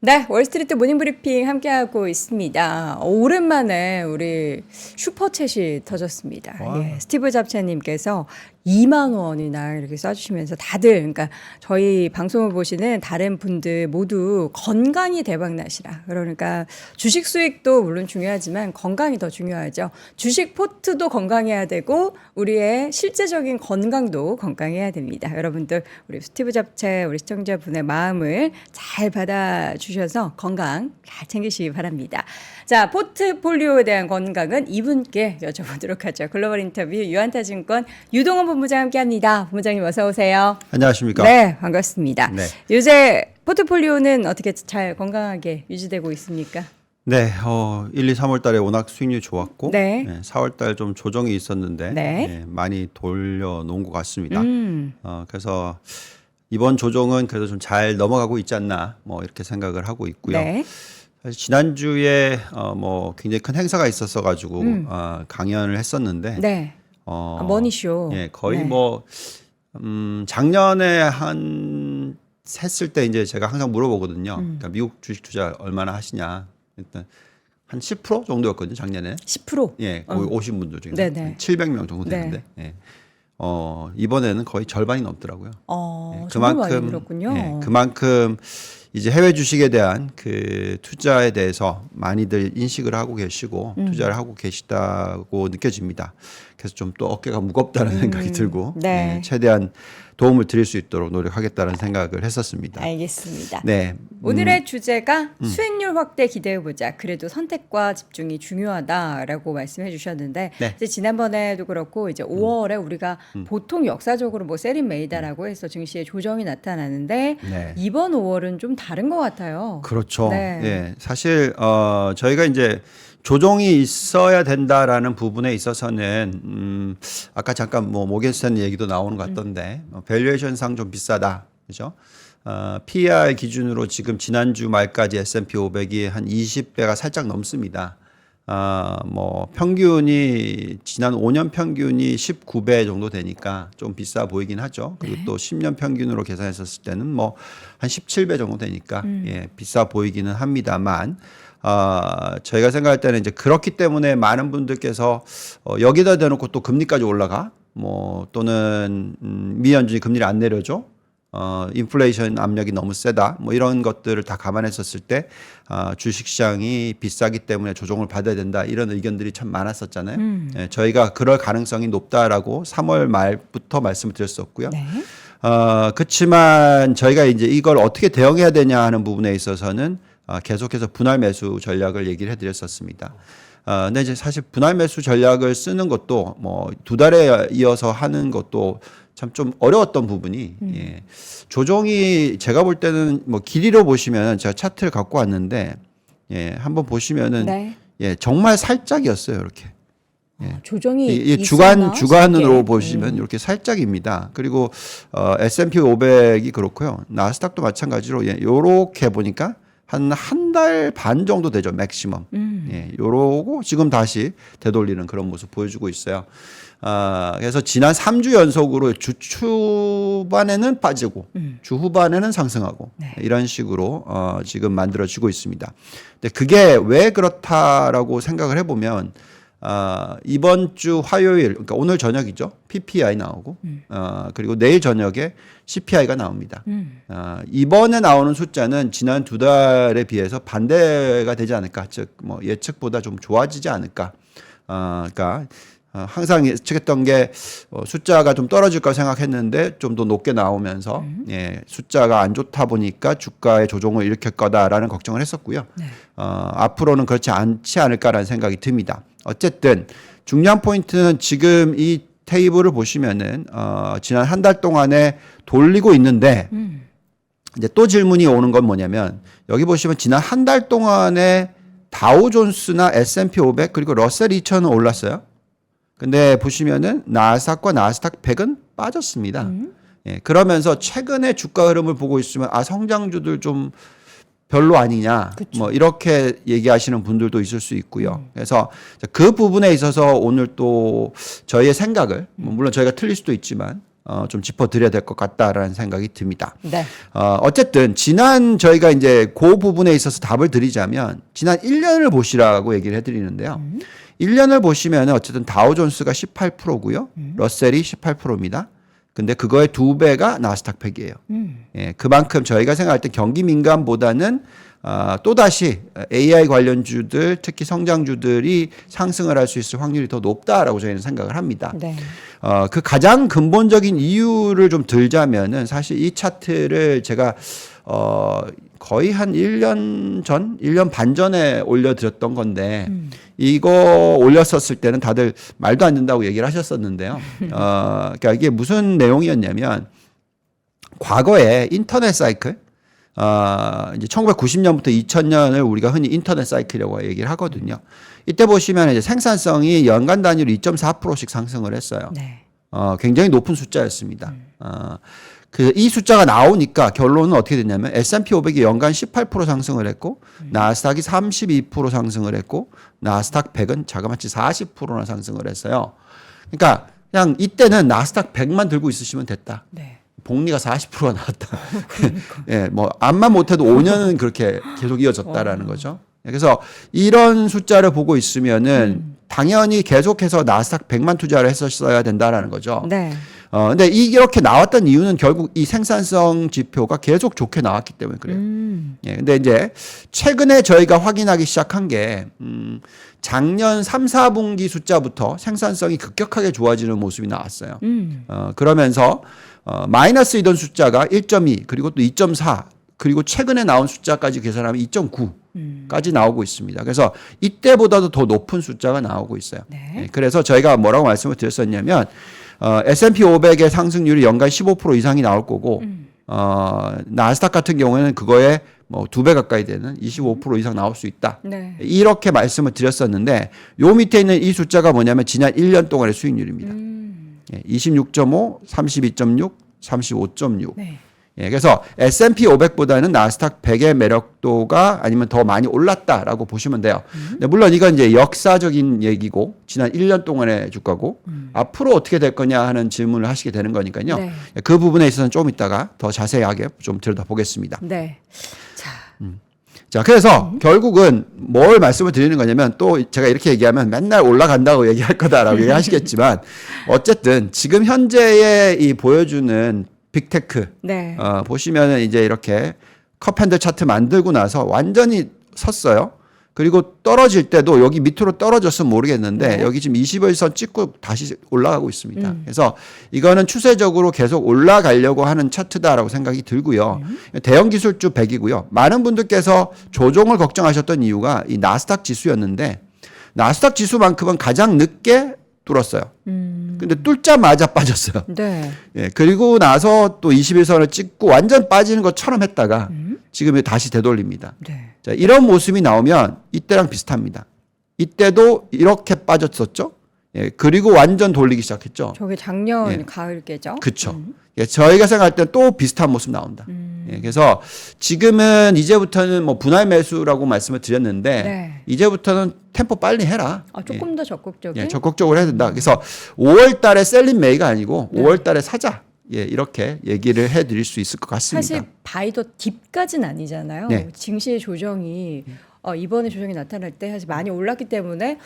네, 월스트리트 모닝 브리핑 함께하고 있습니다. 오랜만에 우리 슈퍼챗이 터졌습니다. 예, 스티브 잡채님께서 2만 원이나 이렇게 쏴주시면서 다들, 그러니까 저희 방송을 보시는 다른 분들 모두 건강이 대박나시라. 그러니까 주식 수익도 물론 중요하지만 건강이 더 중요하죠. 주식 포트도 건강해야 되고 우리의 실제적인 건강도 건강해야 됩니다. 여러분들 우리 스티브 잡채 우리 시청자분의 마음을 잘 받아주셔서 건강 잘 챙기시기 바랍니다. 자, 포트폴리오에 대한 건강은 이분께 여쭤보도록 하죠. 글로벌 인터뷰 유한타증권 유동원 본부장 함께합니다. 본부장님 어서 오세요. 안녕하십니까? 네, 반갑습니다. 네. 요새 포트폴리오는 어떻게 잘 건강하게 유지되고 있습니까? 네, 1, 2, 3월 달에 워낙 수익률이 좋았고, 네. 4월 달 좀 조정이 있었는데, 네. 많이 돌려놓은 것 같습니다. 그래서 이번 조정은 그래도 좀 잘 넘어가고 있지 않나, 뭐 이렇게 생각을 하고 있고요. 네. 사실 지난주에 뭐 굉장히 큰 행사가 있었어가지고 강연을 했었는데, 네. 머니쇼. 예, 거의 네. 뭐 작년에 했을 때 이제 제가 항상 물어보거든요. 그러니까 미국 주식 투자 얼마나 하시냐. 일단 한 10% 정도였거든요, 작년에. 10%? 예, 거의 오신 분들 중에 네네. 700명 정도 되는데. 예. 이번에는 거의 절반이 넘더라고요. 정말 많이 늘었군요. 예, 그만큼 이제 해외 주식에 대한 그 투자에 대해서 많이들 인식을 하고 계시고 투자를 하고 계시다고 느껴집니다. 그래서 좀 또 어깨가 무겁다는 생각이 들고 네. 최대한 도움을 드릴 수 있도록 노력하겠다는 생각을 했었습니다. 알겠습니다. 네. 오늘의 주제가 수익률 확대 기대해보자. 그래도 선택과 집중이 중요하다라고 말씀해 주셨는데 네. 이제 지난번에도 그렇고 이제 5월에 우리가 보통 역사적으로 뭐 세린 메이다라고 해서 증시에 조정이 나타나는데 네. 이번 5월은 좀 다른 것 같아요. 그렇죠. 네. 예. 사실 저희가 이제 조정이 있어야 된다라는 부분에 있어서는 아까 잠깐 뭐 모겐스탠 얘기도 나오는 것 같던데 밸류에이션상 좀 비싸다. 그죠? PER 기준으로 지금 지난주 말까지 S&P 500이 한 20배가 살짝 넘습니다. 뭐 평균이 지난 5년 평균이 19배 정도 되니까 좀 비싸 보이긴 하죠. 그리고 또 10년 평균으로 계산했었을 때는 뭐 한 17배 정도 되니까 예, 비싸 보이기는 합니다만 저희가 생각할 때는 이제 그렇기 때문에 많은 분들께서 여기다 대놓고 또 금리까지 올라가 뭐 또는 미 연준이 금리를 안 내려줘. 인플레이션 압력이 너무 세다. 뭐 이런 것들을 다 감안했었을 때 주식시장이 비싸기 때문에 조정을 받아야 된다. 이런 의견들이 참 많았었잖아요. 예, 저희가 그럴 가능성이 높다라고 3월 말부터 말씀을 드렸었고요. 네. 그렇지만 저희가 이제 이걸 어떻게 대응해야 되냐 하는 부분에 있어서는 계속해서 분할 매수 전략을 얘기를 해드렸었습니다. 근데 이제 사실 분할 매수 전략을 쓰는 것도 뭐 2달에 이어서 하는 것도 참 좀 어려웠던 부분이 예. 조정이 제가 볼 때는 뭐 길이로 보시면 제가 차트를 갖고 왔는데 예, 한번 보시면은 네. 예, 정말 살짝이었어요, 이렇게. 예. 조정이 이 있었나 주간으로 싶게. 보시면 이렇게 살짝입니다. 그리고 S&P 500이 그렇고요. 나스닥도 마찬가지로 예, 요렇게 보니까 한 달 반 정도 되죠, 맥시멈. 예, 요러고 지금 다시 되돌리는 그런 모습 보여주고 있어요. 그래서 지난 3주 연속으로 주 초반에는 빠지고 주 후반에는 상승하고 네. 이런 식으로 지금 만들어지고 있습니다. 근데 그게 왜 그렇다라고 생각을 해보면 이번 주 화요일, 그러니까 오늘 저녁이죠. PPI 나오고, 그리고 내일 저녁에 CPI가 나옵니다. 이번에 나오는 숫자는 지난 2달에 비해서 반대가 되지 않을까. 즉, 뭐 예측보다 좀 좋아지지 않을까. 그러니까 항상 예측했던 게 숫자가 좀 떨어질 까 생각했는데 좀 더 높게 나오면서 예, 숫자가 안 좋다 보니까 주가의 조정을 일으킬 거다라는 걱정을 했었고요. 네. 앞으로는 그렇지 않지 않을까라는 생각이 듭니다. 어쨌든 중요한 포인트는 지금 이 테이블을 보시면은 지난 한 달 동안에 돌리고 있는데 이제 또 질문이 오는 건 뭐냐면 여기 보시면 지난 한 달 동안에 다우존스나 S&P 500 그리고 러셀 2000은 올랐어요. 근데 보시면은 나스닥과 나스닥 100은 빠졌습니다. 예, 그러면서 최근에 주가 흐름을 보고 있으면 성장주들 좀 별로 아니냐, 그쵸. 뭐 이렇게 얘기하시는 분들도 있을 수 있고요. 그래서 그 부분에 있어서 오늘 또 저희의 생각을 물론 저희가 틀릴 수도 있지만 좀 짚어드려야 될 것 같다라는 생각이 듭니다. 네. 어쨌든 지난 저희가 이제 그 부분에 있어서 답을 드리자면 지난 1년을 보시라고 얘기를 해드리는데요. 1년을 보시면 어쨌든 다우존스가 18%고요. 러셀이 18%입니다. 근데 그거의 2배가 나스닥 100이에요. 예, 그만큼 저희가 생각할 때 경기 민감보다는 또다시 AI 관련주들, 특히 성장주들이 상승을 할 수 있을 확률이 더 높다라고 저희는 생각을 합니다. 네. 그 가장 근본적인 이유를 좀 들자면은 사실 이 차트를 제가 거의 한 1년 전, 1년 반 전에 올려드렸던 건데 이거 올렸었을 때는 다들 말도 안 된다고 얘기를 하셨었는데요. 그러니까 이게 무슨 내용이었냐면 과거에 인터넷 사이클 이제 1990년부터 2000년을 우리가 흔히 인터넷 사이클이라고 얘기를 하거든요. 이때 보시면 이제 생산성이 연간 단위로 2.4%씩 상승을 했어요. 네. 굉장히 높은 숫자였습니다. 이 숫자가 나오니까 결론은 어떻게 됐냐면 S&P 500이 연간 18% 상승을 했고 나스닥이 32% 상승을 했고 나스닥 100은 자그마치 40%나 상승을 했어요. 그러니까 그냥 이때는 나스닥 100만 들고 있으시면 됐다. 네. 복리가 40%가 나왔다. 예, 뭐 암만 못해도 5년은 그렇게 계속 이어졌다라는 거죠. 그래서 이런 숫자를 보고 있으면은 당연히 계속해서 나스닥 100만 투자를 했었어야 된다라는 거죠. 네. 근데 이렇게 나왔던 이유는 결국 이 생산성 지표가 계속 좋게 나왔기 때문에 그래요. 예, 근데 이제 최근에 저희가 확인하기 시작한 게 작년 3, 4분기 숫자부터 생산성이 급격하게 좋아지는 모습이 나왔어요. 그러면서 마이너스이던 숫자가 1.2 그리고 또 2.4 그리고 최근에 나온 숫자까지 계산하면 2.9까지 나오고 있습니다. 그래서 이때보다도 더 높은 숫자가 나오고 있어요. 네. 예, 그래서 저희가 뭐라고 말씀을 드렸었냐면 S&P 500의 상승률이 연간 15% 이상이 나올 거고 나스닥 같은 경우에는 그거에 뭐 2배 가까이 되는 25% 이상 나올 수 있다. 네. 이렇게 말씀을 드렸었는데 요 밑에 있는 이 숫자가 뭐냐면 지난 1년 동안의 수익률입니다. 26.5, 32.6, 35.6. 네. 예, 그래서 S&P 500보다는 나스닥 100의 매력도가 아니면 더 많이 올랐다라고 보시면 돼요. 근데 물론 이건 이제 역사적인 얘기고 지난 1년 동안의 주가고 앞으로 어떻게 될 거냐 하는 질문을 하시게 되는 거니까요. 네. 그 부분에 있어서는 좀 이따가 더 자세하게 좀 들여다보겠습니다. 네. 자, 자, 그래서 결국은 뭘 말씀을 드리는 거냐면 또 제가 이렇게 얘기하면 맨날 올라간다고 얘기할 거다라고 얘기하시겠지만 어쨌든 지금 현재의 이 보여주는 빅테크 네. 보시면은 이제 이렇게 컵핸들 차트 만들고 나서 완전히 섰어요. 그리고 떨어질 때도 여기 밑으로 떨어졌으면 모르겠는데 네. 여기 지금 21선 찍고 다시 올라가고 있습니다. 그래서 이거는 추세적으로 계속 올라가려고 하는 차트다라고 생각이 들고요. 대형 기술주 100이고요. 많은 분들께서 조종을 걱정하셨던 이유가 이 나스닥 지수였는데 나스닥 지수만큼은 가장 늦게 뚫었어요. 근데 뚫자마자 빠졌어요. 네. 예, 그리고 나서 또 21선을 찍고 완전 빠지는 것처럼 했다가 지금 다시 되돌립니다. 네. 자, 이런 모습이 나오면 이때랑 비슷합니다. 이때도 이렇게 빠졌었죠. 예, 그리고 완전 돌리기 시작했죠. 저게 작년 예. 가을께죠. 그렇죠. 예, 저희가 생각할 때 또 비슷한 모습 나온다. 예, 그래서 지금은 이제부터는 뭐 분할 매수라고 말씀을 드렸는데 네. 이제부터는 템포 빨리 해라. 조금 더 적극적인. 예, 적극적으로 해야 된다. 그래서 5월 달에 셀린 메이가 아니고 5월 달에 사자. 예, 이렇게 얘기를 해 드릴 수 있을 것 같습니다. 사실 바이더 딥까지는 아니잖아요. 네. 증시의 조정이 이번에 조정이 나타날 때 사실 많이 올랐기 때문에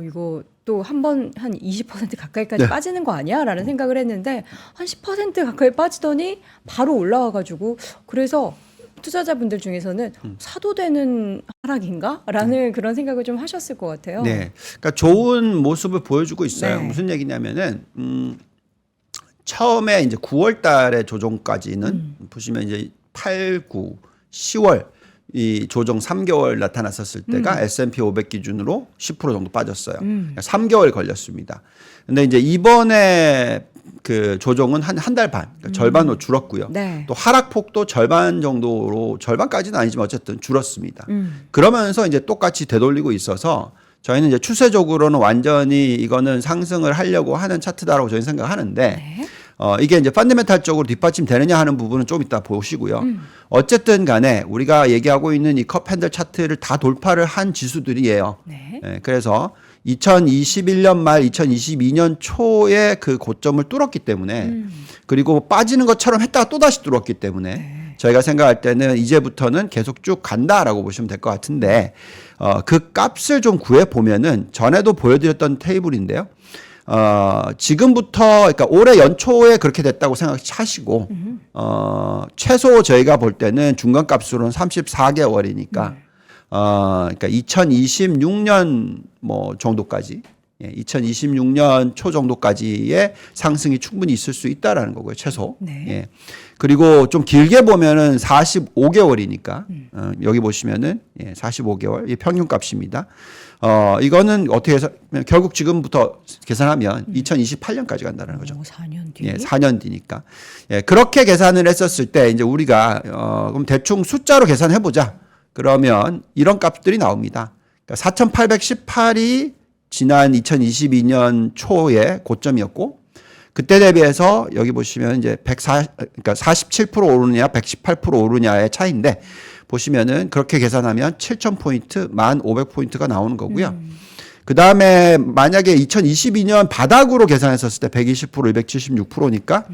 이거 또 한 번 한 20% 가까이까지 네. 빠지는 거 아니야라는 생각을 했는데 한 10% 가까이 빠지더니 바로 올라와가지고 그래서 투자자분들 중에서는 사도 되는 하락인가라는 그런 생각을 좀 하셨을 것 같아요. 네, 그러니까 좋은 모습을 보여주고 있어요. 네. 무슨 얘기냐면은 처음에 이제 9월 달에 조정까지는 보시면 이제 8, 9, 10월 이 조정 3개월 나타났었을 때가 S&P 500 기준으로 10% 정도 빠졌어요. 3개월 걸렸습니다. 근데 이제 이번에 그 조정은 한 달 반, 그러니까 절반으로 줄었고요. 네. 또 하락폭도 절반 정도로 절반까지는 아니지만 어쨌든 줄었습니다. 그러면서 이제 똑같이 되돌리고 있어서 저희는 이제 추세적으로는 완전히 이거는 상승을 하려고 하는 차트다라고 저희는 생각하는데 네. 이게 이제 펀더멘탈적으로 뒷받침되느냐 하는 부분은 좀 이따 보시고요. 어쨌든 간에 우리가 얘기하고 있는 이 컵핸들 차트를 다 돌파를 한 지수들이에요. 네. 예, 그래서 2021년 말 2022년 초에 그 고점을 뚫었기 때문에 그리고 빠지는 것처럼 했다가 또 다시 뚫었기 때문에 저희가 생각할 때는 이제부터는 계속 쭉 간다라고 보시면 될 것 같은데 그 값을 좀 구해 보면은 전에도 보여드렸던 테이블인데요. 지금부터 그러니까 올해 연초에 그렇게 됐다고 생각하시고 최소 저희가 볼 때는 중간 값으로는 34개월이니까 그러니까 2026년 뭐 정도까지 2026년 초 정도까지의 상승이 충분히 있을 수 있다라는 거고요, 최소. 네. 예. 그리고 좀 길게 보면은 45개월이니까 여기 보시면은 45개월 이 평균 값입니다. 이거는 어떻게 해서 결국 지금부터 계산하면 2028년까지 간다는 거죠. 4년 뒤. 예, 4년 뒤니까. 예, 그렇게 계산을 했었을 때 이제 우리가 그럼 대충 숫자로 계산해 보자. 그러면 이런 값들이 나옵니다. 그러니까 4,818이 지난 2022년 초에 고점이었고 그때 대비해서 여기 보시면 이제 그러니까 47% 오르냐 118% 오르냐의 차이인데 보시면은 그렇게 계산하면 7,000포인트, 1,500포인트가 나오는 거고요. 그 다음에 만약에 2022년 바닥으로 계산했었을 때 120%, 276%니까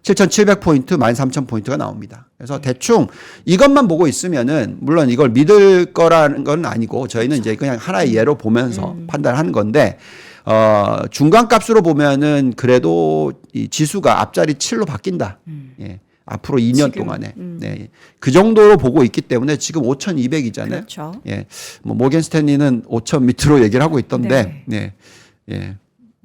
7,700포인트, 13,000포인트가 나옵니다. 그래서 대충 이것만 보고 있으면은 물론 이걸 믿을 거라는 건 아니고 저희는 이제 그냥 하나의 예로 보면서 판단하는 건데 중간 값으로 보면은 그래도 이 지수가 앞자리 7로 바뀐다. 예. 앞으로 2년 지금, 동안에. 네. 그 정도로 보고 있기 때문에 지금 5,200이잖아요. 그렇죠. 예. 뭐 모겐 스탠리는 5,000 밑으로 얘기를 하고 있던데. 네. 예.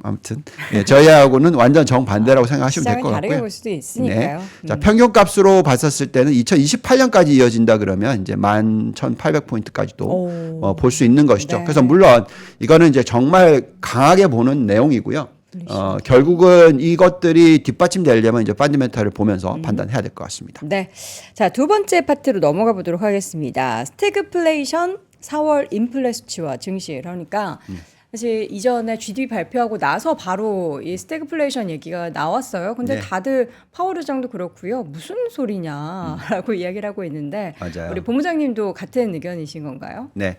아무튼 저희하고는 완전 정반대라고 생각하시면 될 것 시장은 다르게 같고요. 볼 수도 있으니까요. 자, 평균 값으로 봤었을 때는 2028년까지 이어진다 그러면 이제 11,800포인트까지도 볼 수 있는 것이죠. 네. 그래서 물론 이거는 이제 정말 강하게 보는 내용이고요. 결국은 이것들이 뒷받침되려면 이제 펀더멘탈을 보면서 판단해야 될 것 같습니다. 네. 자, 두 번째 파트로 넘어가 보도록 하겠습니다. 스태그플레이션 4월 인플레 수치와 증시. 그러니까 사실 이전에 GDP 발표하고 나서 바로 이 스태그플레이션 얘기가 나왔어요. 근데 네. 다들 파월 의장도 그렇고요. 무슨 소리냐라고 이야기를 하고 있는데 맞아요. 우리 본부장님도 같은 의견이신 건가요? 네.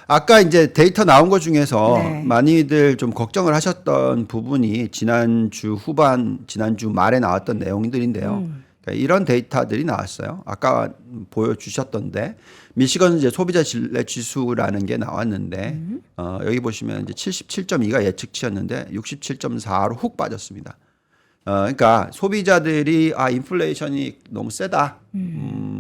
아까 이제 데이터 나온 것 중에서 네. 많이들 좀 걱정을 하셨던 부분이 지난주 후반, 지난주 말에 나왔던 내용들인데요. 그러니까 이런 데이터들이 나왔어요. 아까 보여주셨던데 미시건 이제 소비자 신뢰 지수라는 게 나왔는데 여기 보시면 이제 77.2가 예측치였는데 67.4로 훅 빠졌습니다. 그러니까 소비자들이 인플레이션이 너무 세다.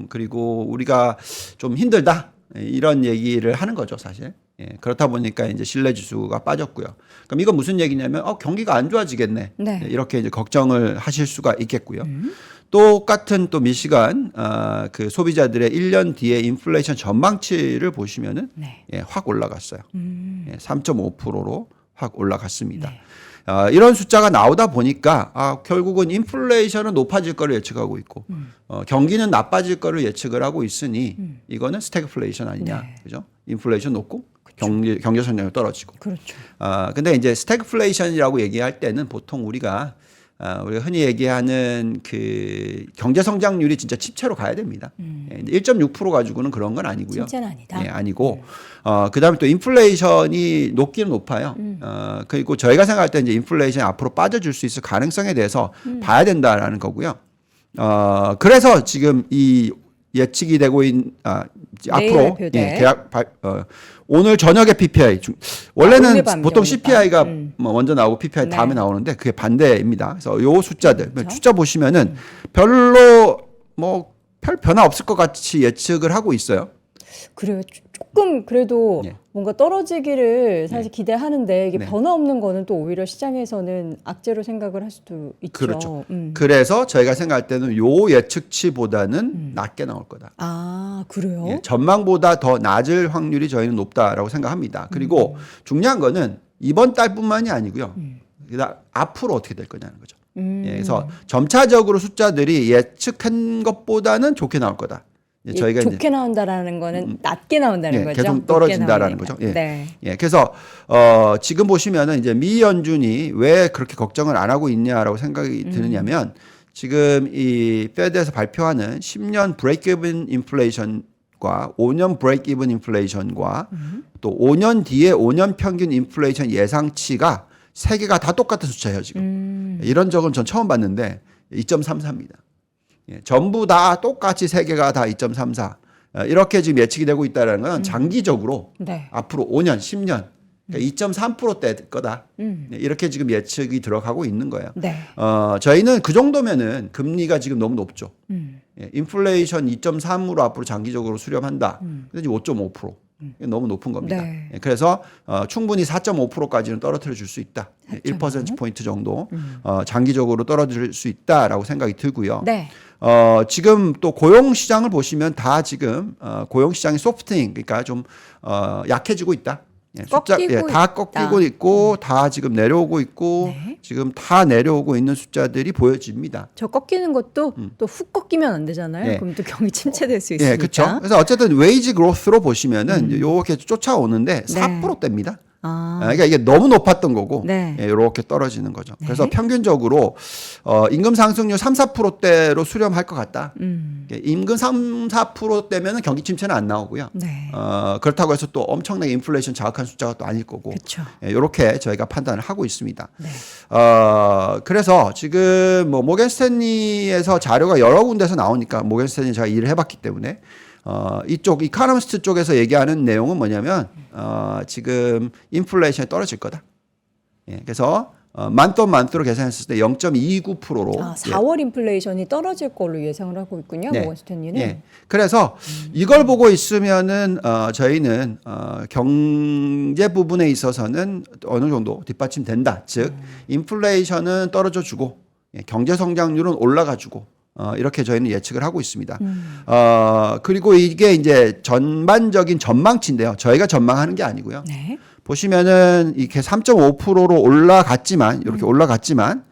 그리고 우리가 좀 힘들다. 이런 얘기를 하는 거죠, 사실. 예, 그렇다 보니까 이제 신뢰 지수가 빠졌고요. 그럼 이건 무슨 얘기냐면 경기가 안 좋아지겠네. 네. 이렇게 이제 걱정을 하실 수가 있겠고요. 똑같은 또 미시간 그 소비자들의 1년 뒤에 인플레이션 전망치를 보시면은 네. 확 올라갔어요. 3.5%로 확 올라갔습니다. 네. 이런 숫자가 나오다 보니까 결국은 인플레이션은 높아질 거를 예측하고 있고 경기는 나빠질 거를 예측을 하고 있으니 이거는 스태그플레이션 아니냐, 네. 그죠? 인플레이션 높고 경제 성장률 떨어지고. 그렇죠. 근데 이제 스태그플레이션이라고 얘기할 때는 보통 우리가 흔히 얘기하는 그 경제 성장률이 진짜 침체로 가야 됩니다. 1.6% 가지고는 그런 건 아니고요. 침체는 아니다. 예, 아니고 그다음에 또 인플레이션이 높기는 높아요. 그리고 저희가 생각할 때 이제 인플레이션이 앞으로 빠져줄 수 있을 가능성에 대해서 봐야 된다라는 거고요. 그래서 지금 이 예측이 되고 있는 앞으로 오늘 저녁에 PPI 원래는 오늘 밤 보통 경기가. CPI가 먼저 나오고 PPI 네. 다음에 나오는데 그게 반대입니다. 그래서 요 숫자들 그렇죠. 숫자 보시면은 별로 뭐 별 변화 없을 것 같이 예측을 하고 있어요. 그래요. 조금 그래도 네. 뭔가 떨어지기를 사실 기대하는데 이게 네. 변화 없는 거는 또 오히려 시장에서는 악재로 생각을 할 수도 있죠. 그렇죠. 그래서 저희가 생각할 때는 요 예측치보다는 낮게 나올 거다. 아, 그래요? 예, 전망보다 더 낮을 확률이 저희는 높다라고 생각합니다. 그리고 중요한 거는 이번 달뿐만이 아니고요. 그다음 앞으로 어떻게 될 거냐는 거죠. 예, 그래서 점차적으로 숫자들이 예측한 것보다는 좋게 나올 거다. 예, 저희가 좋게 나온다라는 거는 낮게 나온다는 예, 거죠. 계속 떨어진다라는 거죠. 예. 네. 예, 그래서 지금 보시면은 이제 미 연준이 왜 그렇게 걱정을 안 하고 있냐라고 생각이 드느냐면 지금 이 페드에서 발표하는 10년 브레이크-이븐 인플레이션과 5년 브레이크-이븐 인플레이션과 또 5년 뒤에 5년 평균 인플레이션 예상치가 세 개가 다 똑같은 숫자예요, 지금. 이런 적은 전 처음 봤는데 2.34입니다. 예, 전부 다 똑같이 세 개가 다 2.34. 이렇게 지금 예측이 되고 있다는 건 장기적으로 네. 앞으로 5년, 10년 그러니까 2.3%대 거다. 네, 이렇게 지금 예측이 들어가고 있는 거예요. 네. 저희는 그 정도면은 금리가 지금 너무 높죠. 예, 인플레이션 2.3으로 앞으로 장기적으로 수렴한다. 근데 지금 5.5%. 너무 높은 겁니다. 네. 예, 그래서 충분히 4.5%까지는 떨어뜨려 줄 수 있다. 1%포인트 정도 장기적으로 떨어질 수 있다라고 생각이 들고요. 네. 지금 또 고용 시장을 보시면 다 지금 고용 시장이 소프트닝 그러니까 좀 약해지고 있다. 예, 꺾이고 다 있다. 꺾이고 있고 다 지금 내려오고 있고 네. 지금 다 내려오고 있는 숫자들이 보여집니다. 저 꺾이는 것도 또 훅 꺾이면 안 되잖아요. 예. 그럼 또 경기 침체될 수 있으니까. 예, 그렇죠. 그래서 어쨌든 웨이지 그로스로 보시면은 이렇게 쫓아오는데 네. 4%대입니다. 아. 그러니까 이게 너무 높았던 거고 네. 이렇게 떨어지는 거죠. 네. 그래서 평균적으로 임금 상승률 3, 4%대로 수렴할 것 같다. 임금 3, 4%대면은 경기 침체는 안 나오고요. 네. 그렇다고 해서 또 엄청나게 인플레이션 자극한 숫자가 또 아닐 거고. 그렇죠. 이렇게 저희가 판단을 하고 있습니다. 네. 그래서 지금 뭐 모건 스탠리에서 자료가 여러 군데서 나오니까 모건 스탠리 제가 일을 해봤기 때문에 이쪽 이카노미스트 쪽에서 얘기하는 내용은 뭐냐면 지금 인플레이션이 떨어질 거다. 예, 그래서 만또만또로 계산했을 때 0.29%로 4월 인플레이션이 떨어질 걸로 예상을 하고 있군요. 네. 모건 스탠리는. 예. 그래서 이걸 보고 있으면은 저희는 경제 부분에 있어서는 어느 정도 뒷받침된다. 즉 인플레이션은 떨어져 주고 경제 성장률은 올라가 주고 이렇게 저희는 예측을 하고 있습니다. 그리고 이게 이제 전반적인 전망치인데요. 저희가 전망하는 게 아니고요. 네. 보시면은 이렇게 3.5%로 올라갔지만 이렇게 올라갔지만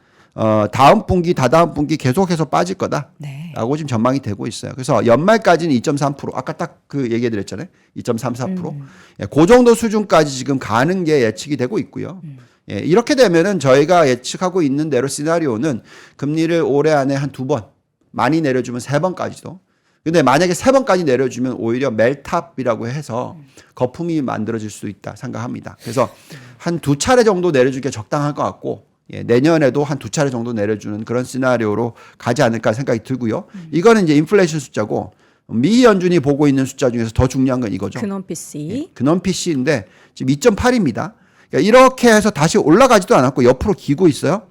다음 분기 다다음 분기 계속해서 빠질 거다라고 네. 지금 전망이 되고 있어요. 그래서 연말까지는 2.3% 아까 딱 그 얘기 드렸잖아요. 2.34%. 예, 그 정도 수준까지 지금 가는 게 예측이 되고 있고요. 예, 이렇게 되면은 저희가 예측하고 있는 대로 시나리오는 금리를 올해 안에 한 2번 많이 내려주면 3번까지도. 근데 만약에 3번까지 내려주면 오히려 멜탑이라고 해서 거품이 만들어질 수도 있다 생각합니다. 그래서 한 2차례 정도 내려주기 적당할 것 같고 예, 내년에도 한 2차례 정도 내려주는 그런 시나리오로 가지 않을까 생각이 들고요. 이거는 이제 인플레이션 숫자고 미 연준이 보고 있는 숫자 중에서 더 중요한 건 이거죠. 근원 PC. 예, 근원 PC인데 지금 2.8입니다. 그러니까 이렇게 해서 다시 올라가지도 않았고 옆으로 기고 있어요.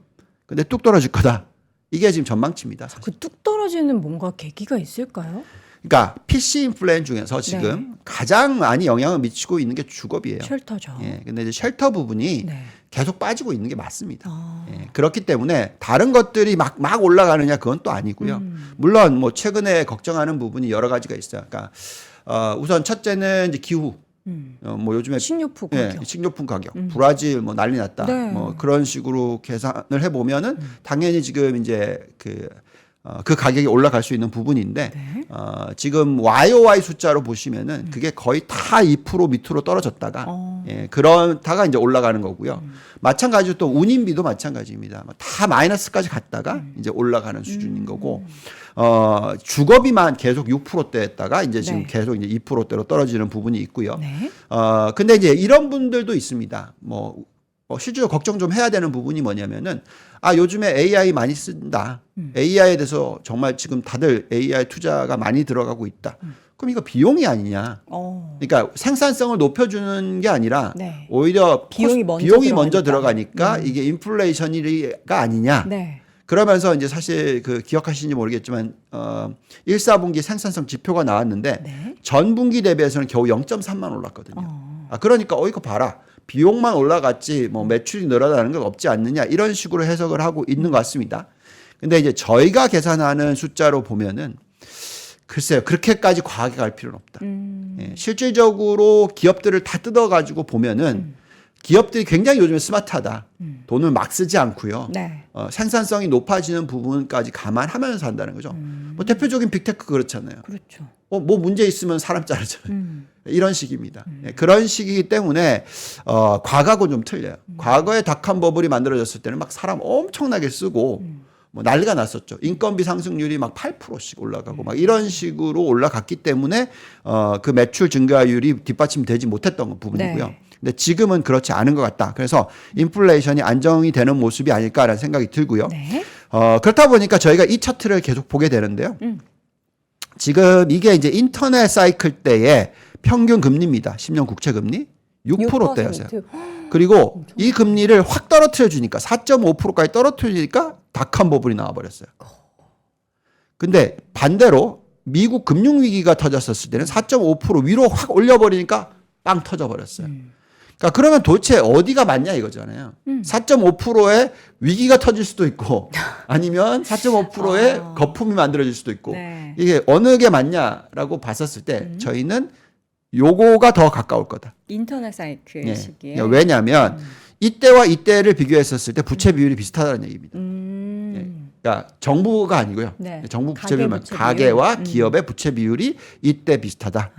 근데 뚝 떨어질 거다. 이게 지금 전망치입니다. 사실. 그 뚝 떨어지는 뭔가 계기가 있을까요? 그러니까 PC 인플레 중에서 지금 네. 가장 많이 영향을 미치고 있는 게 주거비예요. 쉘터죠. 예, 근데 이제 쉘터 부분이 네. 계속 빠지고 있는 게 맞습니다. 아. 예, 그렇기 때문에 다른 것들이 막 올라가느냐 그건 또 아니고요. 물론 뭐 최근에 걱정하는 부분이 여러 가지가 있어요. 그러니까 우선 첫째는 이제 기후. 뭐 요즘에 식료품 예, 가격. 식료품 가격, 브라질 뭐 난리 났다. 네. 뭐 그런 식으로 계산을 해 보면은 당연히 지금 이제 그 가격이 올라갈 수 있는 부분인데 네. 지금 YOY 숫자로 보시면은 그게 거의 다 2% 밑으로 떨어졌다가 예, 그러다가 이제 올라가는 거고요. 마찬가지로 또 운임비도 마찬가지입니다. 다 마이너스까지 갔다가 이제 올라가는 수준인 거고 주거비만 계속 6%대였다가 이제 지금 네. 계속 이제 2%대로 떨어지는 부분이 있고요. 네. 근데 이제 이런 분들도 있습니다. 실제로 걱정 좀 해야 되는 부분이 뭐냐면은 요즘에 AI 많이 쓴다. AI에 대해서 정말 지금 다들 AI 투자가 많이 들어가고 있다. 그럼 이거 비용이 아니냐? 그러니까 생산성을 높여주는 게 아니라 네. 오히려 비용이 먼저 들어가니까. 들어가니까 이게 인플레이션이가 아니냐? 네. 그러면서 이제 사실 기억하시는지 모르겠지만 1, 4분기 생산성 지표가 나왔는데 네. 전 분기 대비해서는 겨우 0.3만 올랐거든요. 그러니까 이거 봐라. 비용만 올라갔지 뭐 매출이 늘어나는 건 없지 않느냐 이런 식으로 해석을 하고 있는 것 같습니다. 근데 이제 저희가 계산하는 숫자로 보면은 글쎄요 그렇게까지 과하게 갈 필요는 없다. 예, 실질적으로 기업들을 다 뜯어가지고 보면은 기업들이 굉장히 요즘에 스마트하다. 돈을 막 쓰지 않고요. 네. 생산성이 높아지는 부분까지 감안하면서 한다는 거죠. 뭐 대표적인 빅테크 그렇잖아요. 그렇죠. 뭐 문제 있으면 사람 자르잖아요. 이런 식입니다. 예, 그런 식이기 때문에 과거하고는 좀 틀려요. 과거에 닷컴 버블이 만들어졌을 때는 막 사람 엄청나게 쓰고 뭐 난리가 났었죠. 인건비 상승률이 막 8%씩 올라가고 막 이런 식으로 올라갔기 때문에 그 매출 증가율이 뒷받침되지 못했던 부분이고요. 네. 근데 지금은 그렇지 않은 것 같다. 그래서 인플레이션이 안정이 되는 모습이 아닐까라는 생각이 들고요. 네. 그렇다 보니까 저희가 이 차트를 계속 보게 되는데요. 지금 이게 이제 인터넷 사이클 때의 평균 금리입니다. 10년 국채 금리 6%대였어요. 그리고 이 금리를 확 떨어뜨려 주니까 4.5%까지 떨어뜨려 주니까 닷컴 버블이 나와 버렸어요. 근데 반대로 미국 금융 위기가 터졌었을 때는 4.5% 위로 확 올려 버리니까 빵 터져 버렸어요. 그러니까 그러면 도대체 어디가 맞냐 이거잖아요. 4.5%의 위기가 터질 수도 있고 아니면 4.5%의 거품이 만들어질 수도 있고 네. 이게 어느 게 맞냐라고 봤었을 때 저희는 요거가 더 가까울 거다. 인터넷 사이클 예. 시기에. 왜냐하면 이때와 이때를 비교했었을 때 부채 비율이 비슷하다는 얘기입니다. 그러니까 정부가 아니고요. 네. 정부 부채 가계 비율만 부채 가계와 비율. 기업의 부채 비율이 이때 비슷하다.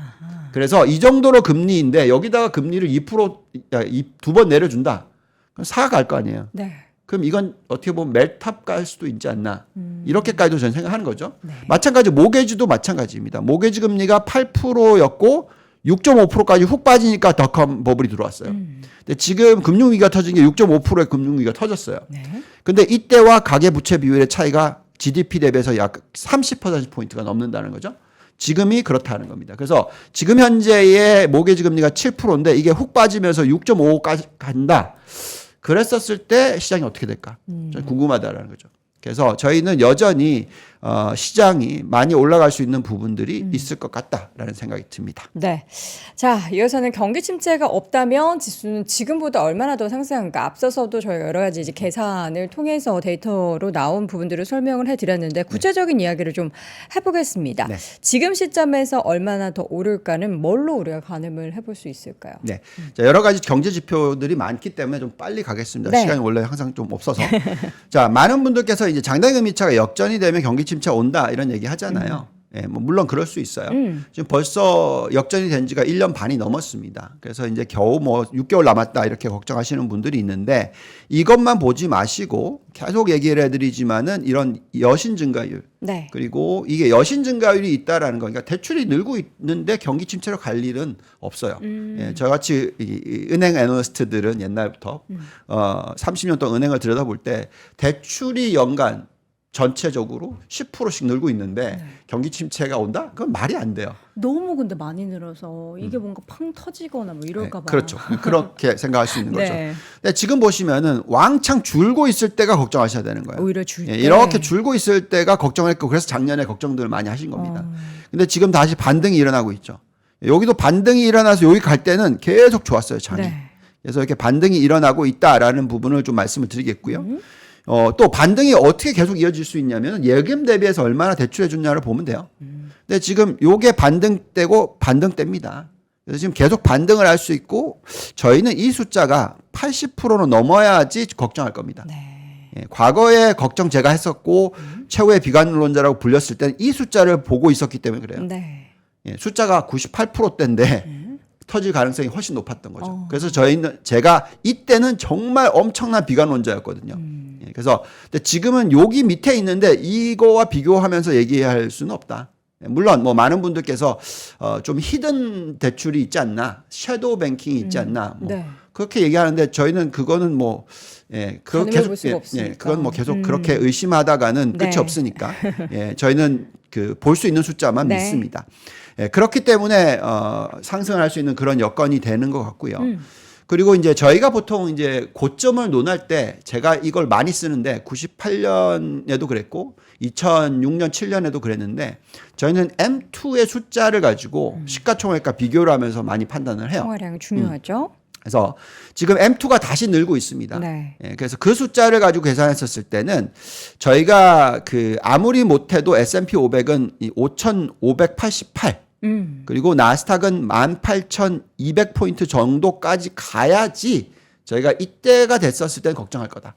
그래서 이 정도로 금리인데 여기다가 금리를 2%두 번 내려준다. 그럼 4 갈 거 아니에요. 네. 그럼 이건 어떻게 보면 멜탑 갈 수도 있지 않나. 이렇게까지도 저는 생각하는 거죠. 네. 마찬가지 모게지도 마찬가지입니다. 모게지 금리가 8%였고 6.5%까지 훅 빠지니까 닷컴 버블이 들어왔어요. 근데 지금 금융위기가 터진 게 6.5%의 금융위기가 터졌어요. 네. 근데 이때와 가계부채 비율의 차이가 GDP 대비해서 약 30%포인트가 넘는다는 거죠. 지금이 그렇다는 겁니다. 그래서 지금 현재의 모게지 금리가 7%인데 이게 훅 빠지면서 6.5까지 간다. 그랬었을 때 시장이 어떻게 될까? 좀 궁금하다라는 거죠. 그래서 저희는 여전히 시장이 많이 올라갈 수 있는 부분들이 있을 것 같다라는 생각이 듭니다. 네. 자, 이어서는 경기 침체가 없다면 지수는 지금보다 얼마나 더 상승한가? 앞서서도 저희가 여러 가지 이제 계산을 통해서 데이터로 나온 부분들을 설명을 해드렸는데 구체적인 이야기를 좀 해보겠습니다. 네. 지금 시점에서 얼마나 더 오를까는 뭘로 우리가 가늠을 해볼 수 있을까요? 네. 자, 여러 가지 경제 지표들이 많기 때문에 좀 빨리 가겠습니다. 네. 시간이 원래 항상 좀 없어서. 자, 많은 분들께서 이제 장단금리차가 역전이 되면 경기 침체 온다 이런 얘기 하잖아요. 예, 뭐 물론 그럴 수 있어요. 지금 벌써 역전이 된 지가 1년 반이 넘었습니다. 그래서 이제 겨우 뭐 6개월 남았다 이렇게 걱정하시는 분들이 있는데 이것만 보지 마시고 계속 얘기를 해드리지만은 이런 여신 증가율 네. 그리고 이게 여신 증가율이 있다라는 거, 그러니까 대출이 늘고 있는데 경기 침체로 갈 일은 없어요. 예, 저같이 이 은행 애널리스트들은 옛날부터 30년 동안 은행을 들여다볼 때 대출이 연간 전체적으로 10%씩 늘고 있는데 경기 침체가 온다? 그건 말이 안 돼요. 너무 근데 많이 늘어서 이게 뭔가 팡 터지거나 뭐 이럴까 봐. 그렇죠. 그렇게 생각할 수 있는 거죠. 네. 근데 지금 보시면은 왕창 줄고 있을 때가 걱정하셔야 되는 거예요. 오히려 줄 때. 이렇게 줄고 있을 때가 걱정을 했고 그래서 작년에 걱정들을 많이 하신 겁니다. 근데 지금 다시 반등이 일어나고 있죠. 여기도 반등이 일어나서 여기 갈 때는 계속 좋았어요, 장이. 네. 그래서 이렇게 반등이 일어나고 있다라는 부분을 좀 말씀을 드리겠고요. 또 반등이 어떻게 계속 이어질 수 있냐면 예금 대비해서 얼마나 대출해 줬냐를 보면 돼요. 근데 지금 요게 반등대고 반등대입니다. 그래서 지금 계속 반등을 할 수 있고 저희는 이 숫자가 80%는 넘어야지 걱정할 겁니다. 네. 예, 과거에 걱정 제가 했었고 최후의 비관론자라고 불렸을 때는 이 숫자를 보고 있었기 때문에 그래요. 네. 예, 숫자가 98%대인데 터질 가능성이 훨씬 높았던 거죠. 그래서 제가 이때는 정말 엄청난 비관론자였거든요. 예, 그래서 근데 지금은 여기 밑에 있는데 이거와 비교하면서 얘기할 수는 없다. 예, 물론 뭐 많은 분들께서 좀 히든 대출이 있지 않나, 섀도우 뱅킹이 있지 않나, 뭐 네. 그렇게 얘기하는데 저희는 그거는 뭐 가늠해 볼 수가 없으니까. 그건 뭐 계속 그렇게 의심하다가는 끝이 네. 없으니까 저희는 그 볼 수 있는 숫자만 네. 믿습니다. 예, 그렇기 때문에 상승을 할 수 있는 그런 여건이 되는 것 같고요. 그리고 이제 저희가 보통 이제 고점을 논할 때 제가 이걸 많이 쓰는데 98년에도 그랬고 2006년 7년에도 그랬는데 저희는 M2의 숫자를 가지고 시가총액과 비교를 하면서 많이 판단을 해요. 총화량이 중요하죠. 그래서 지금 M2가 다시 늘고 있습니다. 네. 예, 그래서 그 숫자를 가지고 계산했었을 때는 저희가 그 아무리 못해도 S&P 500은 5,588 그리고 나스닥은 18,200포인트 정도까지 가야지 저희가 이때가 됐었을 때는 걱정할 거다.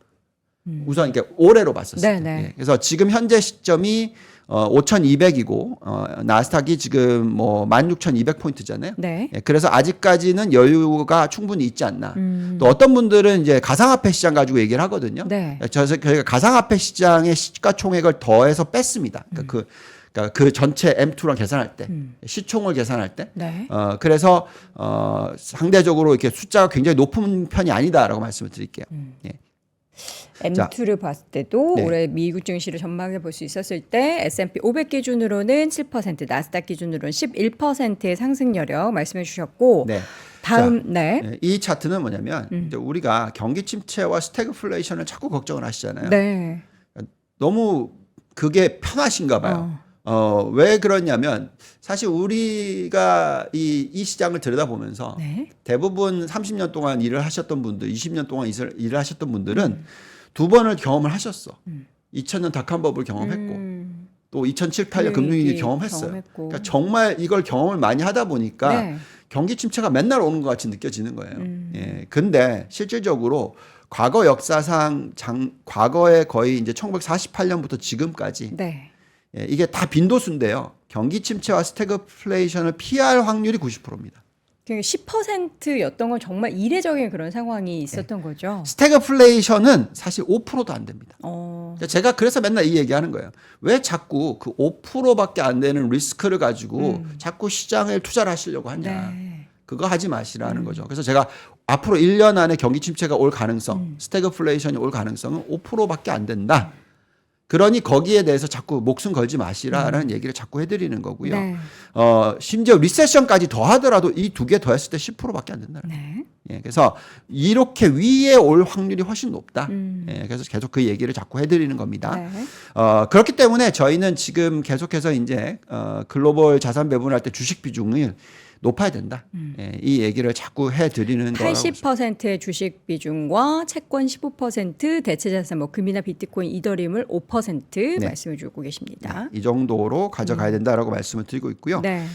우선 이렇게 올해로 봤었을 때. 네네. 예, 그래서 지금 현재 시점이 5,200이고 나스닥이 지금 뭐 16,200포인트잖아요. 네. 예, 그래서 아직까지는 여유가 충분히 있지 않나. 또 어떤 분들은 이제 가상화폐 시장 가지고 얘기를 하거든요. 네. 저희가 가상화폐 시장의 시가총액을 더해서 뺐습니다. 그러니까 그 전체 M2랑 계산할 때 시총을 계산할 때 네. 그래서 상대적으로 이렇게 숫자가 굉장히 높은 편이 아니다라고 말씀을 드릴게요. 예. M2를 봤을 때도 네. 올해 미국 증시를 전망해 볼 수 있었을 때 S&P 500 기준으로는 7%, 나스닥 기준으로는 11%의 상승 여력 말씀해 주셨고 네. 다음 네, 이 차트는 뭐냐면 이제 우리가 경기 침체와 스태그플레이션을 자꾸 걱정을 하시잖아요. 네. 너무 그게 편하신가 봐요. 왜 그러냐면 사실 우리가 이 시장을 들여다보면서 네. 대부분 30년 동안 일을 하셨던 분들, 20년 동안 일을 하셨던 분들은 두 번을 경험을 하셨어. 2000년 닷컴버블 경험했고 또 2007, 8년 금융위기 경험했어요. 그러니까 정말 이걸 경험을 많이 하다 보니까 네. 경기 침체가 맨날 오는 것 같이 느껴지는 거예요. 예. 근데 실질적으로 과거 역사상 과거에 거의 이제 1948년부터 지금까지 네. 예, 이게 다 빈도수인데요. 경기 침체와 스태그플레이션을 피할 확률이 90%입니다. 10%였던 건 정말 이례적인 그런 상황이 있었던 거죠. 스태그플레이션은 사실 5%도 안 됩니다. 어. 제가 그래서 맨날 이 얘기하는 거예요. 왜 자꾸 그 5%밖에 안 되는 리스크를 가지고 자꾸 시장에 투자를 하시려고 하냐. 네. 그거 하지 마시라는 거죠. 그래서 제가 앞으로 1년 안에 경기 침체가 올 가능성, 스태그플레이션이 올 가능성은 5%밖에 안 된다. 그러니 거기에 대해서 자꾸 목숨 걸지 마시라라는 얘기를 자꾸 해드리는 거고요. 네. 심지어 리세션까지 더하더라도 이 두 개 더했을 때 10%밖에 안 된다는 거예요. 네. 예, 그래서 이렇게 위에 올 확률이 훨씬 높다. 예, 그래서 계속 그 얘기를 자꾸 해드리는 겁니다. 네. 그렇기 때문에 저희는 지금 계속해서 이제 글로벌 자산 배분할 때 주식 비중을 높아야 된다. 예, 이 얘기를 자꾸 해드리는 거라고. 80%의 주식 비중과 채권 15%, 대체 자산 뭐 금이나 비트코인, 이더리움을 5% 네. 말씀해 주고 계십니다. 이 정도로 가져가야 된다라고 말씀을 드리고 있고요. 네.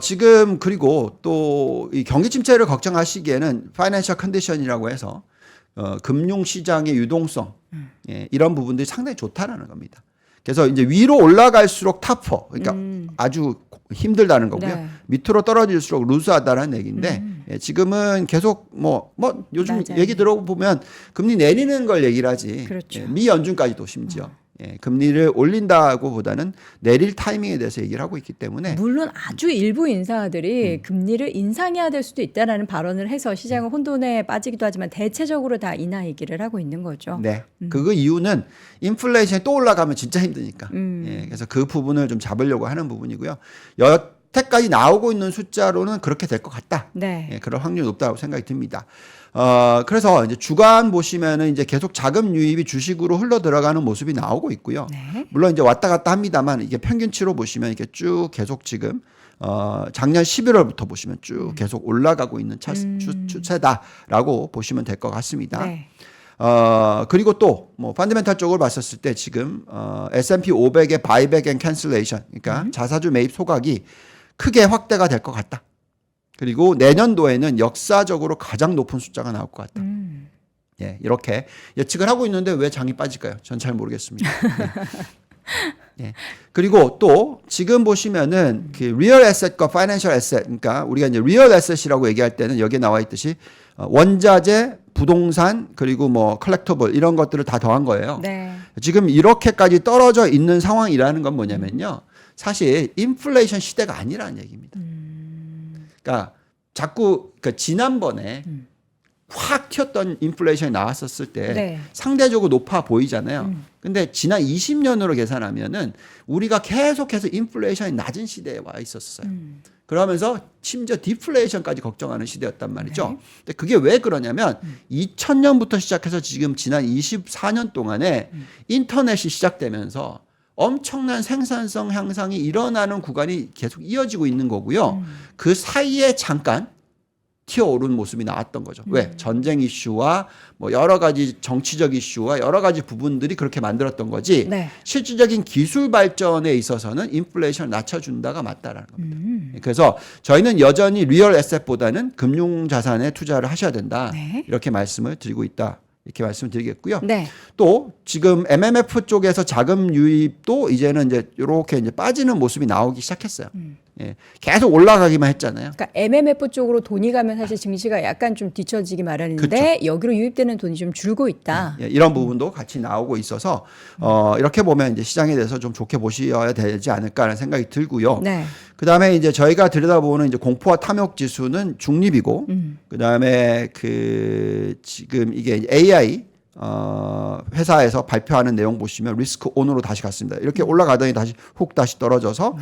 지금 그리고 또 이 경기 침체를 걱정하시기에는 파이낸셜 컨디션이라고 해서 금융 시장의 유동성 예, 이런 부분들이 상당히 좋다라는 겁니다. 그래서 이제 위로 올라갈수록 타퍼, 그러니까 아주 힘들다는 거고요. 네. 밑으로 떨어질수록 루즈하다는 얘기인데 예, 지금은 계속 뭐 요즘 맞아요. 얘기 들어보면 금리 내리는 걸 얘기를 하지. 그렇죠. 예, 미 연준까지도 심지어 예, 금리를 올린다고 보다는 내릴 타이밍에 대해서 얘기를 하고 있기 때문에 물론 아주 일부 인사들이 금리를 인상해야 될 수도 있다라는 발언을 해서 시장은 혼돈에 빠지기도 하지만 대체적으로 다 인하 얘기를 하고 있는 거죠. 네. 그 이유는 인플레이션이 또 올라가면 진짜 힘드니까. 예, 그래서 그 부분을 좀 잡으려고 하는 부분이고요. 여태까지 나오고 있는 숫자로는 그렇게 될 것 같다. 네. 예, 그럴 확률이 높다고 생각이 듭니다. 그래서 이제 주간 보시면은 이제 계속 자금 유입이 주식으로 흘러 들어가는 모습이 나오고 있고요. 네. 물론 이제 왔다 갔다 합니다만 이게 평균치로 보시면 이렇게 쭉 계속 지금 작년 11월부터 보시면 쭉 계속 올라가고 있는 추세다라고 보시면 될 것 같습니다. 네. 그리고 또 뭐 펀더멘탈 쪽을 봤었을 때 지금 S&P 500의 바이백 앤 캔슬레이션, 그러니까 자사주 매입 소각이 크게 확대가 될 것 같다. 그리고 내년도에는 역사적으로 가장 높은 숫자가 나올 것 같다. 예, 이렇게 예측을 하고 있는데 왜 장이 빠질까요? 전 잘 모르겠습니다. 예. 예. 그리고 또 지금 보시면은 그 리얼 에셋과 파이낸셜 에셋, 그러니까 우리가 이제 리얼 에셋이라고 얘기할 때는 여기에 나와 있듯이 원자재, 부동산, 그리고 뭐 컬렉터블 이런 것들을 다 더한 거예요. 네. 지금 이렇게까지 떨어져 있는 상황이라는 건 뭐냐면요. 사실 인플레이션 시대가 아니라는 얘기입니다. 그러니까 자꾸 지난번에 확 튀었던 인플레이션이 나왔었을 때 네. 상대적으로 높아 보이잖아요. 근데 지난 20년으로 계산하면은 우리가 계속해서 인플레이션이 낮은 시대에 와 있었어요. 그러면서 심지어 디플레이션까지 걱정하는 시대였단 말이죠. 네. 근데 그게 왜 그러냐면 2000년부터 시작해서 지금 지난 24년 동안에 인터넷이 시작되면서 엄청난 생산성 향상이 일어나는 구간이 계속 이어지고 있는 거고요. 그 사이에 잠깐 튀어오른 모습이 나왔던 거죠. 왜? 전쟁 이슈와 뭐 여러 가지 정치적 이슈와 여러 가지 부분들이 그렇게 만들었던 거지. 네. 실질적인 기술 발전에 있어서는 인플레이션을 낮춰준다가 맞다라는 겁니다. 그래서 저희는 여전히 리얼 에셋보다는 금융 자산에 투자를 하셔야 된다. 네. 이렇게 말씀을 드리고 있다. 이렇게 말씀을 드리겠고요. 네. 또 지금 MMF 쪽에서 자금 유입도 이제는 이제 이렇게 이제 빠지는 모습이 나오기 시작했어요. 예, 계속 올라가기만 했잖아요. 그러니까 MMF 쪽으로 돈이 가면 사실 증시가 약간 좀 뒤처지기 마련인데 여기로 유입되는 돈이 좀 줄고 있다. 예, 이런 부분도 같이 나오고 있어서 이렇게 보면 이제 시장에 대해서 좀 좋게 보셔야 되지 않을까라는 생각이 들고요. 네. 그다음에 이제 저희가 들여다보는 이제 공포와 탐욕 지수는 중립이고 그다음에 그 지금 이게 AI 회사에서 발표하는 내용 보시면 리스크 온으로 다시 갔습니다. 이렇게 올라가더니 다시 떨어져서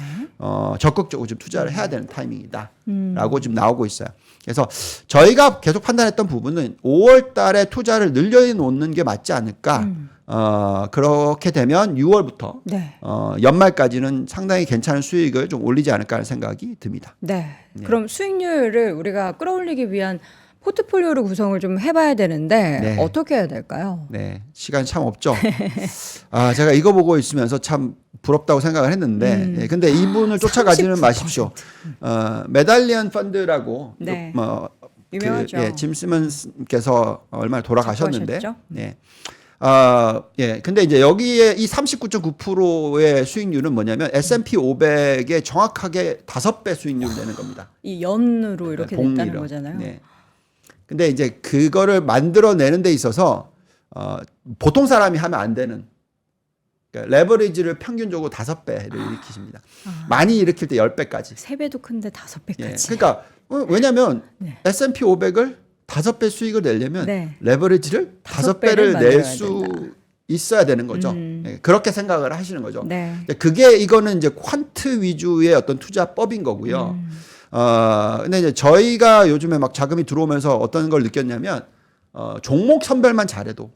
적극적으로 좀 투자를 해야 되는 타이밍이다라고 지금 나오고 있어요. 그래서 저희가 계속 판단했던 부분은 5월 달에 투자를 늘려놓는 게 맞지 않을까. 그렇게 되면 6월부터 네. 연말까지는 상당히 괜찮은 수익을 좀 올리지 않을까 하는 생각이 듭니다. 네. 그럼 수익률을 우리가 끌어올리기 위한 포트폴리오를 구성을 좀 해봐야 되는데 네. 어떻게 해야 될까요? 네, 시간이 참 없죠. 제가 이거 보고 있으면서 참 부럽다고 생각을 했는데, 예, 근데 이분을 쫓아가지는 39%. 마십시오. 메달리언 펀드라고, 네. 유명하죠. 유명하죠. 짐 시먼스께서 얼마 돌아가셨는데, 작곡하셨죠? 예. 예. 근데 이제 여기에 이 39.9%의 수익률은 뭐냐면 S&P 500의 정확하게 5배 수익률 내는 겁니다. 이 연으로 이렇게 복리로. 됐다는 거잖아요. 네. 근데 이제 그거를 만들어내는 데 있어서 보통 사람이 하면 안 되는, 그러니까 레버리지를 평균적으로 5배를 일으키십니다. 많이 일으킬 때 10배까지. 3배도 큰데 5배까지. 예. 그러니까 왜냐하면 네. S&P 500을 5배 수익을 내려면 네. 레버리지를 5배를 낼 수 있어야 되는 거죠. 예. 그렇게 생각을 하시는 거죠. 네. 그게 이거는 이제 퀀트 위주의 어떤 투자법인 거고요. 근데 이제 저희가 요즘에 막 자금이 들어오면서 어떤 걸 느꼈냐면, 종목 선별만 잘해도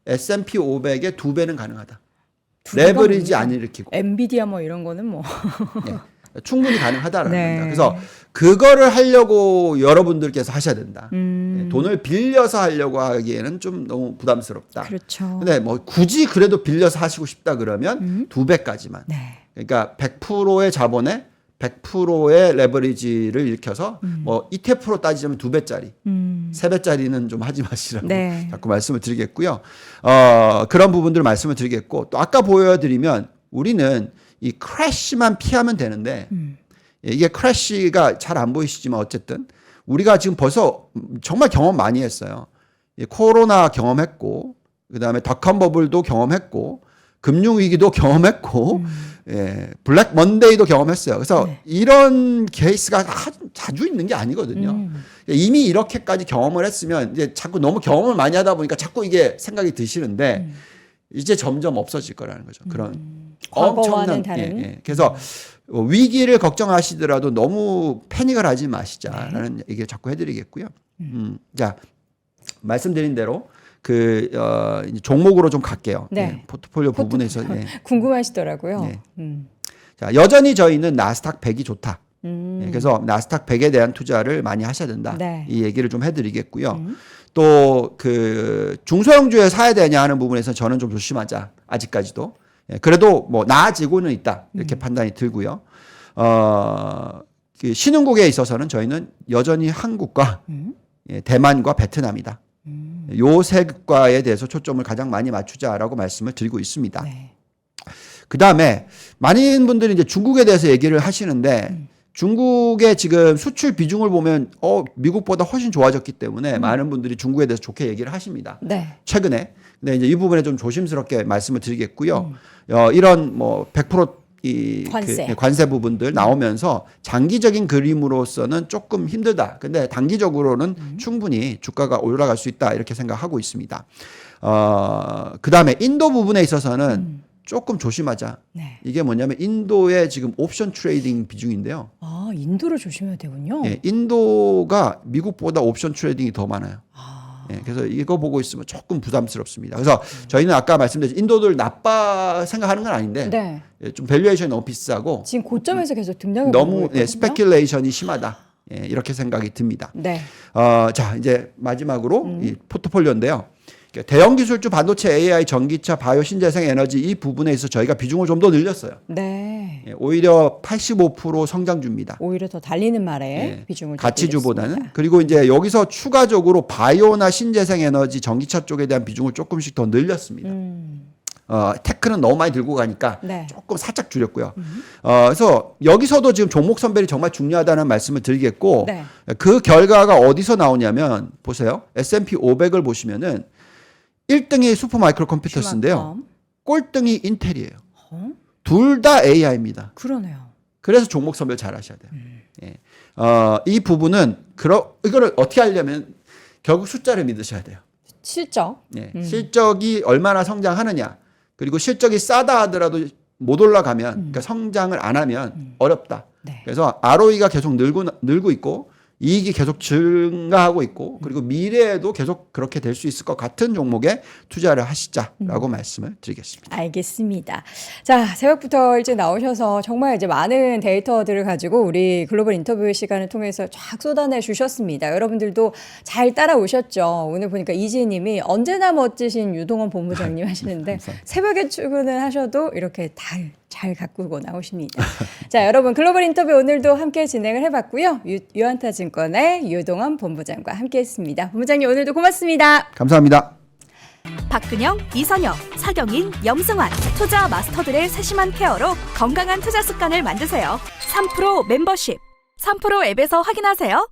S&P 500의 2배는 가능하다. 레버리지 안 일으키고. 엔비디아 뭐 이런 거는 뭐. 예, 충분히 가능하다라는 네. 겁니다. 그래서 그거를 하려고 여러분들께서 하셔야 된다. 예, 돈을 빌려서 하려고 하기에는 좀 너무 부담스럽다. 그렇죠. 근데 뭐 굳이 그래도 빌려서 하시고 싶다 그러면 2배까지만. 네. 그러니까 100%의 자본에 100%의 레버리지를 일으켜서 뭐 ETF로 따지자면 2배짜리, 3배짜리는 좀 하지 마시라고 네. 자꾸 말씀을 드리겠고요. 그런 부분들을 말씀을 드리겠고, 또 아까 보여드리면 우리는 이 크래시만 피하면 되는데, 이게 크래시가 잘 안 보이시지만 어쨌든 우리가 지금 벌써 정말 경험 많이 했어요. 코로나 경험했고, 그다음에 닷컴 버블도 경험했고, 금융위기도 경험했고, 예, 블랙 먼데이도 경험했어요. 그래서 네. 이런 케이스가 자주 있는 게 아니거든요. 이미 이렇게까지 경험을 했으면 이제 자꾸 너무 경험을 많이 하다 보니까 자꾸 이게 생각이 드시는데 이제 점점 없어질 거라는 거죠. 그런 과거와는 엄청난, 다른. 예. 그래서 위기를 걱정하시더라도 너무 패닉을 하지 마시자라는 얘기를 자꾸 해드리겠고요. 자, 말씀드린 대로 이제 종목으로 좀 갈게요. 네. 예, 포트폴리오 부분에서. 예. 궁금하시더라고요. 네. 자, 여전히 저희는 나스닥 100이 좋다. 예, 그래서 나스닥 100에 대한 투자를 많이 하셔야 된다. 네. 이 얘기를 좀 해드리겠고요. 또 중소형주에 사야 되냐 하는 부분에서 저는 좀 조심하자. 아직까지도. 예, 그래도 뭐 나아지고는 있다. 이렇게 판단이 들고요. 신흥국에 있어서는 저희는 여전히 한국과 예, 대만과 베트남이다. 요 세 국가에 대해서 초점을 가장 많이 맞추자라고 말씀을 드리고 있습니다. 네. 그 다음에 많은 분들이 이제 중국에 대해서 얘기를 하시는데, 중국의 지금 수출 비중을 보면 미국보다 훨씬 좋아졌기 때문에 많은 분들이 중국에 대해서 좋게 얘기를 하십니다. 네. 최근에. 근데 이제 이 부분에 좀 조심스럽게 말씀을 드리겠고요. 이런 뭐 100% 관세 부분들 나오면서 장기적인 그림으로서는 조금 힘들다. 근데 단기적으로는 충분히 주가가 올라갈 수 있다. 이렇게 생각하고 있습니다. 그 다음에 인도 부분에 있어서는 조금 조심하자. 네. 이게 뭐냐면 인도의 지금 옵션 트레이딩 비중인데요. 아, 인도를 조심해야 되군요. 예, 인도가 미국보다 옵션 트레이딩이 더 많아요. 예, 그래서 이거 보고 있으면 조금 부담스럽습니다. 그래서 저희는 아까 말씀드린 인도를 나빠 생각하는 건 아닌데, 네. 예, 좀 밸류에이션이 너무 비싸고 지금 고점에서 계속 등락을 너무 보고 있거든요. 스페큘레이션이 심하다. 예, 이렇게 생각이 듭니다. 네. 자, 이제 마지막으로 이 포트폴리오인데요. 대형 기술주, 반도체, AI, 전기차, 바이오, 신재생 에너지 이 부분에 있어서 저희가 비중을 좀 더 늘렸어요. 네. 예, 오히려 85% 성장주입니다. 오히려 더 달리는 말에 예, 비중을 가치주보다는. 늘렸습니다. 그리고 이제 여기서 추가적으로 바이오나 신재생 에너지, 전기차 쪽에 대한 비중을 조금씩 더 늘렸습니다. 테크는 너무 많이 들고 가니까 네. 조금 살짝 줄였고요. 그래서 여기서도 지금 종목 선별이 정말 중요하다는 말씀을 드리겠고, 네. 그 결과가 어디서 나오냐면 보세요. S&P 500을 보시면은 1등이 슈퍼마이크로 컴퓨터스인데요. 휴마컴. 꼴등이 인텔이에요. 둘 다 AI입니다. 그러네요. 그래서 종목 선별 잘 하셔야 돼요. 예. 이 부분은 이거를 어떻게 하려면 결국 숫자를 믿으셔야 돼요. 실적. 예, 실적이 얼마나 성장하느냐. 그리고 실적이 싸다 하더라도 못 올라가면 그러니까 성장을 안 하면 어렵다. 네. 그래서 ROE가 계속 늘고 있고 이익이 계속 증가하고 있고 그리고 미래에도 계속 그렇게 될 수 있을 것 같은 종목에 투자를 하시자라고 말씀을 드리겠습니다. 알겠습니다. 자, 새벽부터 일찍 나오셔서 정말 이제 많은 데이터들을 가지고 우리 글로벌 인터뷰 시간을 통해서 쫙 쏟아내 주셨습니다. 여러분들도 잘 따라오셨죠. 오늘 보니까 이지혜님이 언제나 멋지신 유동원 본부장님 하시는데 새벽에 출근을 하셔도 이렇게 잘 가꾸고 나오십니다. 자, 여러분 글로벌 인터뷰 오늘도 함께 진행을 해봤고요. 유한타증권의 유동원 본부장과 함께했습니다. 본부장님 오늘도 고맙습니다. 감사합니다. 박근영, 이선영, 서경인, 염승환 투자 마스터들의 세심한 케어로 건강한 투자 습관을 만드세요. 3프로 멤버십 3프로 앱에서 확인하세요.